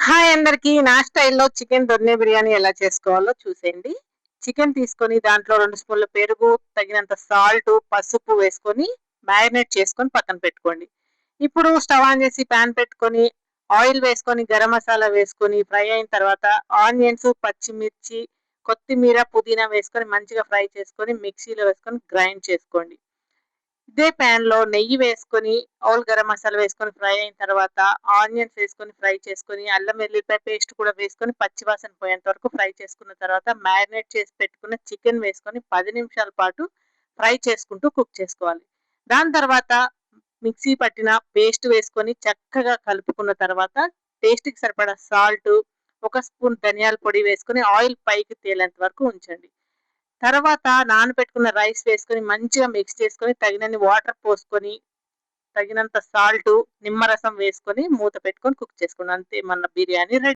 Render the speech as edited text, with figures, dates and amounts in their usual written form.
Hi అందరికి. నా స్టైల్‌లో చికెన్ దొన్నె బిర్యానీ ఎలా చేసుకోవాలో చూసేయండి. చికెన్ తీసుకొని దాంట్లో 2 స్పూన్ల పెరుగు, తగినంత సాల్టు, పసుపు వేసుకొని మ్యారినేట్ చేసుకొని పక్కన పెట్టుకోండి. ఇప్పుడు స్టవ్ ఆన్ చేసి పాన్ పెట్టుకొని, ఆయిల్ వేసుకొని, గరం మసాలా వేసుకొని, ఫ్రై అయిన తర్వాత ఆనియన్స్, పచ్చిమిర్చి, కొత్తిమీర, పుదీనా వేసుకొని మంచిగా ఫ్రై చేసుకొని మిక్సీలో వేసుకొని గ్రైండ్ చేసుకోండి. ఇదే ప్యాన్‌లో నెయ్యి వేసుకొని, హోల్ గరం మసాలా వేసుకొని ఫ్రై అయిన తర్వాత ఆనియన్స్ వేసుకొని ఫ్రై చేసుకొని, అల్లం వెల్లుల్లిపాయ పేస్ట్ కూడా వేసుకొని పచ్చి వాసన పోయేంత వరకు ఫ్రై చేసుకున్న తర్వాత మ్యారినేట్ చేసి పెట్టుకున్న చికెన్ వేసుకొని 10 నిమిషాల పాటు ఫ్రై చేసుకుంటూ కుక్ చేసుకోవాలి. దాని తర్వాత మిక్సీ పట్టిన పేస్ట్ వేసుకొని చక్కగా కలుపుకున్న తర్వాత టేస్ట్‌కి సరిపడా సాల్టు, ఒక స్పూన్ ధనియాల పొడి వేసుకొని ఆయిల్ పైకి తేలేంత వరకు ఉంచండి. తర్వాత నానబెట్టుకున్న రైస్ వేసుకొని మంచిగా మిక్స్ చేసుకొని, తగినన్ని వాటర్ పోసుకొని, తగినంత సాల్టు, నిమ్మరసం వేసుకొని మూత పెట్టుకొని కుక్ చేసుకోండి. అంతే మన బిర్యానీ రెడీ.